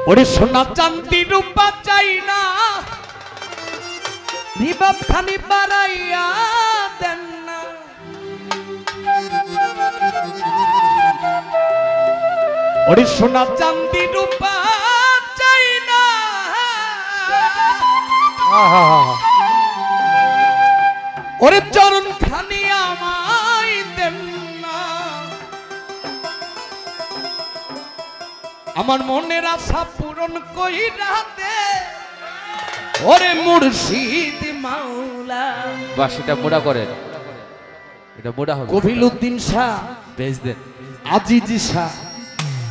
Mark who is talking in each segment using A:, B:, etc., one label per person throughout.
A: ওরে সোনা চাঁদি রূপা চাই না রিবাব খানি বাড়াইয়া দেন না ওরে সোনা চাঁদি রূপা চাই না ওরে চরণ খানি আমায় দেন না আমার মনের আশা পূরণ কইরা দে ওরে মুর্শিদ মাওলা
B: বাস এটা মোড়া করেন এটা মোড়া হবে
A: কফিলউদ্দিন শাহ
B: বেচ দেন
A: আজিজ শাহ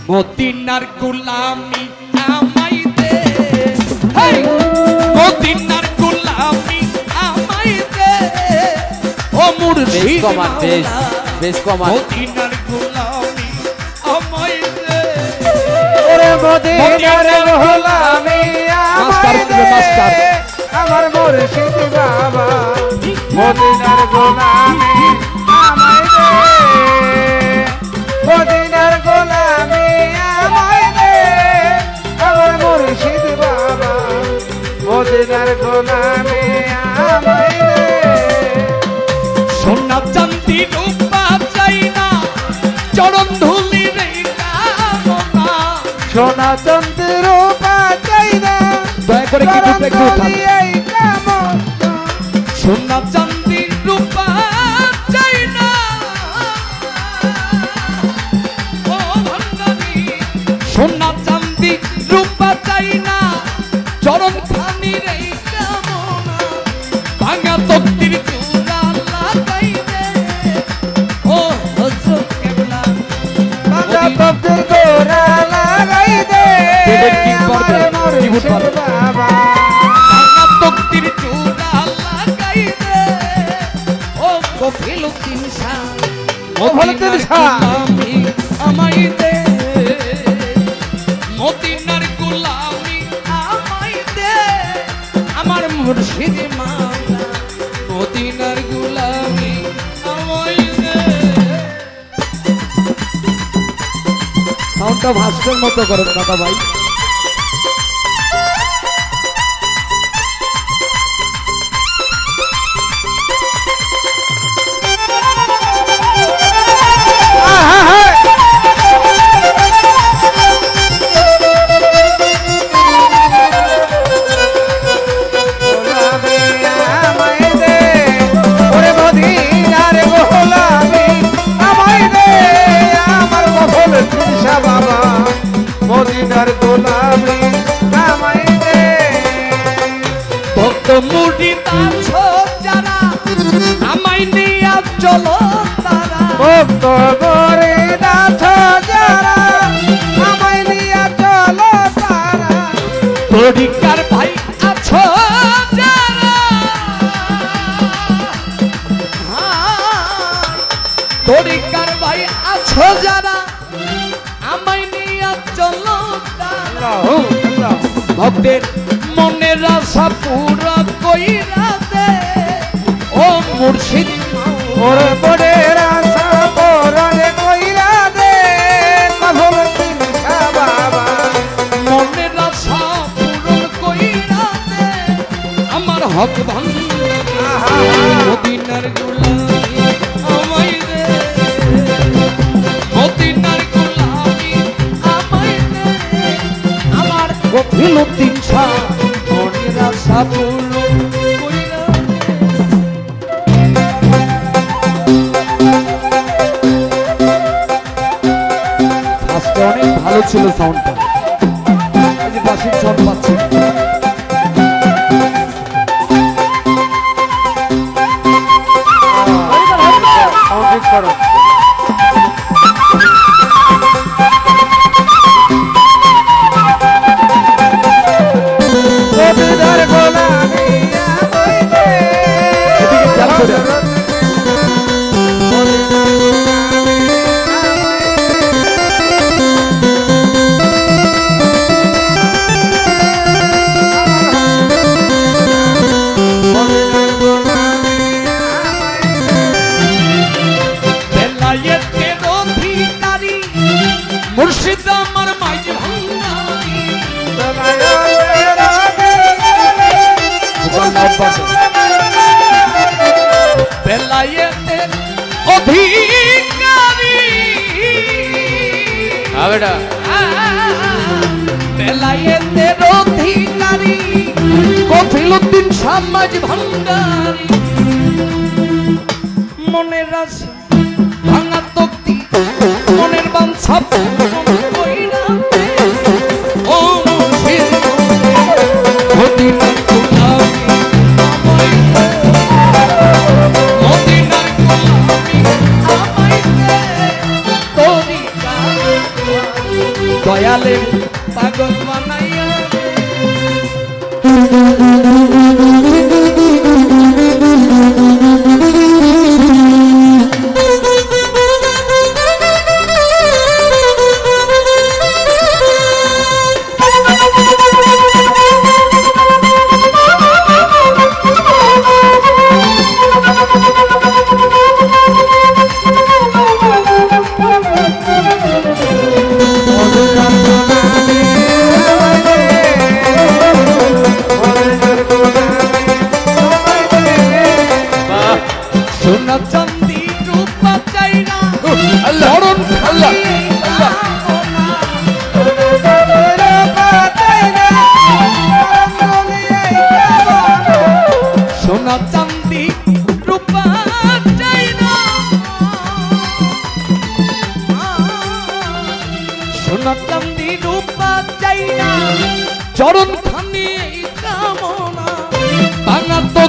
A: মদিনার গোলামি আমায় দে হেই মদিনার গোলামি আমায় দে ও মুর্শিদ
B: কমান
A: মাওলা
B: বেচ কমান
A: মদিনার গোলামি আমায় দে
C: ওরে মদিনার গোলামি আমায় দে আমার মুর্শিদ বাবা মদিনার গোলামি আমায় দে মদিনার গোলামি আমায় দে আমার মুর্শিদ বাবা মদিনার গোলামি আমায় দে
A: সোনা চাঁদি রূপা চাই না চরণ ধুলি রে কামনা
C: সোনা চন্দ্র রূপা চাই না
A: দয়া করে কি রূপে একটু উঠান
C: এই কামনা
A: সোনা চাঁদি রূপা চাই না ও ভান্ডারি সোনা চাঁদি রূপা চাই না চরণ খানি রে কামনা ভাঙা তকদির চূড়া লাগাই দে ও হযরত কেবলা
C: বাবা কবুতর গোরা লাগাই দে
A: দেবের কি করবে?
C: আমার
A: কি বুঝ
C: মুর্শিদ বাবা
A: ভাঙা তকদির চূড়া লাগাই দে ও কফিলউদ্দিন শাহ
C: কফিলউদ্দিন শাহ।
A: গোলামি আমায় দে মদিনার গোলামি আমায় দে আমার মুর্শিদ মাওলা মদিনার গোলামি আমায় দে সাউন্ডটা ভাস্কর মতো করেন দাদা ভাই
C: গোলামি আমায় দে ওরে মদিনার গোলামি আমায় দে আমার কফিলউদ্দিন শাহ বাবা মদিনার গোলামি আমায় দে
A: ভক্ত মুরিদ আছো যারা আমায় নিয়া চলো তারা
C: ভক্ত করে নাথ যারা আমায় নিয়ে চলো তারা
A: তরিকার ভাই আছো যারা তরিকার ভাই আছো যারা আমায় নিয়া চলো তারা ভক্তের মনের আশা পুরা কইরা দে ও মুর্শিদ
C: ওর পরে রাসা পরে কইরা দে কফিলউদ্দিন শাহ বাবা
A: মনের আশা পূরণ কইরা দে আমার হক ভাঙা মদিনার গোলামি আমায় দে মদিনার গোলামি আমায় দে আমার কফিলউদ্দিন শাহ মনের আশা পূরণ কইরা আজকে অনেক ভালো ছিল সাউন্ডটা এই যে বাসির সাউন্ড পাচ্ছি
C: সাউন্ড করো মদিনার গোলামি আমায় দে
A: এদিকে খেয়াল করে।
C: মদিনার
A: বেলায়েতের অধিকারী
B: বেটা
A: বেলায়েতের অধিকারী কফিলউদ্দিন সমাজ ভান্ডারী মনের আশা ভাঙা তক্তি মনের বাঞ্ছা পূরণ কইরা ও মুর্শিদ মদিনার গোলামি আমায় দে, মদিনার গোলামি আমায় দে, তোরি দয়ালের পাগল বানাইয়া সোনা চাঁদি রূপা চাইনা চরণ আল্লাহ সোনা চাঁদি রূপা চাইনা সোনা চাঁদি রূপা চাইনা চরণ খানি কামনা বাঙা তো